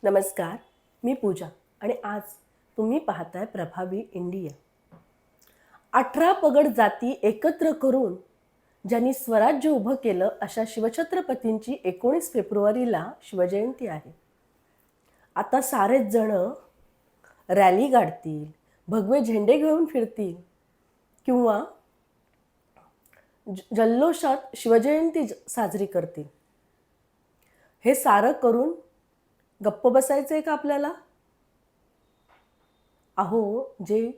नमस्कार, मी पूजा आणि आज तुम्ही पाहताय प्रभावी इंडिया. 18 पगड जाती एकत्र करून ज्यांनी स्वराज्य उभं केलं अशा शिवछत्रपतींची 19 फेब्रुवारीला शिवजयंती आहे. आता सारेच जण रॅली काढतील, भगवे झेंडे घेऊन फिरतील किंवा जल्लोषात शिवजयंती साजरी करतील. हे सारं करून गप्प बसायचंय का आपल्याला? अहो, जे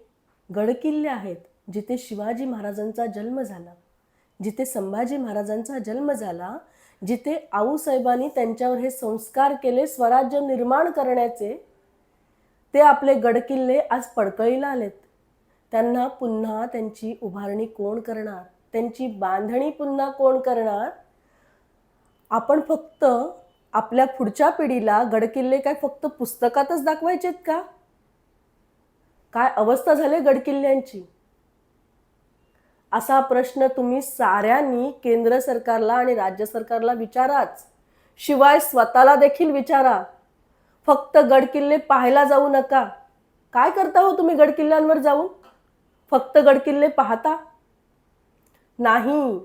गडकिल्ले आहेत, जिथे शिवाजी महाराजांचा जन्म झाला, जिथे संभाजी महाराजांचा जन्म झाला, जिथे आऊसाहेबांनी त्यांच्यावर हे संस्कार केले स्वराज्य निर्माण करण्याचे, ते आपले गडकिल्ले आज पडकळीला आलेत. त्यांना पुन्हा त्यांची उभारणी कोण करणार? त्यांची बांधणी पुन्हा कोण करणार? आपण फक्त आपल्या पुढच्या पिढीला गडकिल्ले काय फक्त पुस्तकातच दाखवायचेत का? काय अवस्था झाली गडकिल्ल्यांची? असा प्रश्न तुम्ही साऱ्यांनी केंद्र सरकारला आणि राज्य सरकारला विचाराच. शिवाय स्वतःला देखील विचारा. फक्त गडकिल्ले पाहायला जाऊ नका. काय करता हो तुम्ही गडकिल्ल्यांवर जाऊन? फक्त गडकिल्ले पाहता? नाही.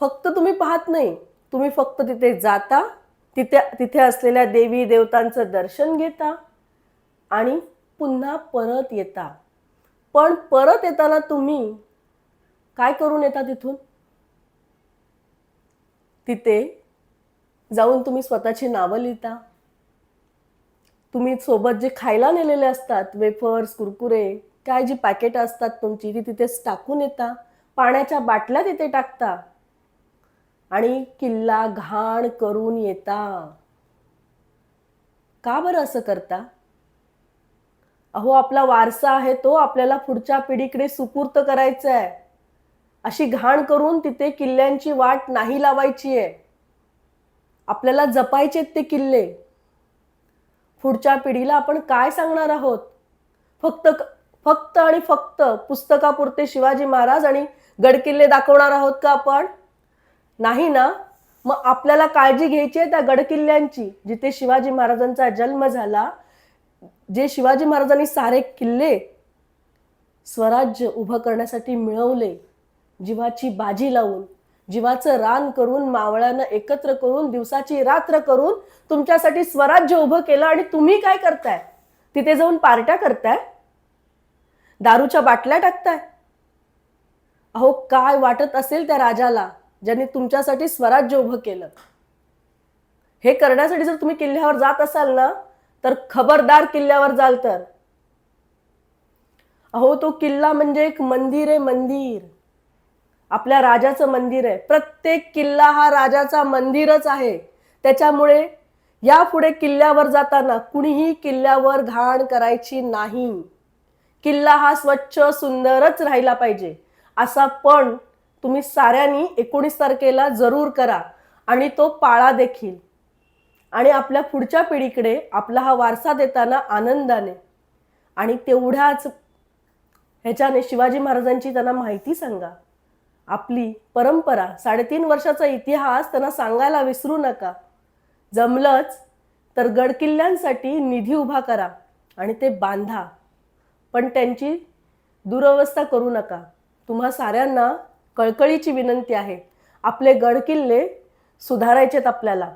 फक्त तुम्ही पाहत नाही. तुम्ही फक्त तिथे जाता, तिथे असलेल्या देवी देवतांचं दर्शन घेता आणि पुन्हा परत येता. पण परत येताना तुम्ही काय करून येता तिथून? तिथे जाऊन तुम्ही स्वतःची नावं लिहिता. तुम्ही सोबत जे खायला नेलेले असतात, वेफर्स, कुरकुरे, काय जी पॅकेट असतात तुमची, ती तिथेच टाकून येता. पाण्याच्या बाटल्या तिथे टाकता आणि किल्ला घाण करून येता. का बरं असं करता? अहो, आपला वारसा आहे तो आपल्याला पुढच्या पिढीकडे सुपूर्त करायचा आहे. अशी घाण करून तिथे किल्ल्यांची वाट नाही लावायची आहे. आपल्याला जपायचे ते किल्ले. पुढच्या पिढीला आपण काय सांगणार आहोत? फक्त आणि फक्त पुस्तकापुरते शिवाजी महाराज आणि गडकिल्ले दाखवणार आहोत का आपण? नाही ना. मग आपल्याला काळजी घ्यायची आहे त्या गडकिल्ल्यांची, जिथे शिवाजी महाराजांचा जन्म झाला, जे शिवाजी महाराजांनी सारे किल्ले स्वराज्य उभं करण्यासाठी मिळवले, जीवाची बाजी लावून, जीवाचं रान करून, मावळ्यांना एकत्र करून, दिवसाची रात्र करून तुमच्यासाठी स्वराज्य उभं केलं. आणि तुम्ही काय करताय? तिथे जाऊन पार्ट्या करताय, दारूच्या बाटल्या टाकताय. अहो, काय वाटत असेल त्या राजाला ज्यांनी तुमच्यासाठी स्वराज्य उभं केलं? हे करण्यासाठी जर तुम्ही किल्ल्यावर जात असाल ना, तर खबरदार किल्ल्यावर जाल तर. अहो, तो किल्ला म्हणजे एक मंदिर आहे, मंदिर. आपल्या राजाचं मंदिर आहे. प्रत्येक किल्ला हा राजाचा मंदिरच आहे. त्याच्यामुळे यापुढे किल्ल्यावर जाताना कुणीही किल्ल्यावर घाण करायची नाही. किल्ला हा स्वच्छ सुंदरच राहिला पाहिजे. असा पण तुम्ही साऱ्यांनी 19 तारखेला जरूर करा आणि तो पाळा देखील. आणि आपल्या पुढच्या पिढीकडे आपला हा वारसा देताना आनंदाने आणि तेवढ्याच ह्याच्याने शिवाजी महाराजांची त्यांना माहिती सांगा. आपली परंपरा, 3.5 वर्षाचा इतिहास त्यांना सांगायला विसरू नका. जमलंच तर गडकिल्ल्यांसाठी निधी उभा करा आणि ते बांधा, पण त्यांची दुरवस्था करू नका. तुम्हा साऱ्यांना कळकळीची विनंती आहे. आपले गडकिल्ले सुधारायचेत आपल्याला.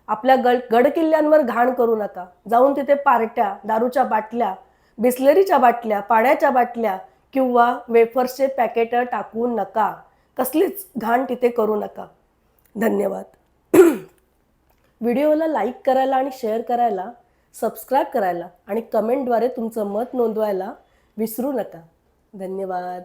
आपल्या गडकिल्ल्यांवर घाण करू नका. जाऊन तिथे पार्ट्या, दारूच्या बाटल्या, बिस्लरीच्या बाटल्या, पाण्याच्या बाटल्या किंवा वेफर्सचे पॅकेट टाकू नका. कसलीच घाण तिथे करू नका. धन्यवाद. व्हिडिओला लाईक करायला आणि शेअर करायला, सबस्क्राईब करायला आणि कमेंटद्वारे तुमचं मत नोंदवायला विसरू नका. धन्यवाद.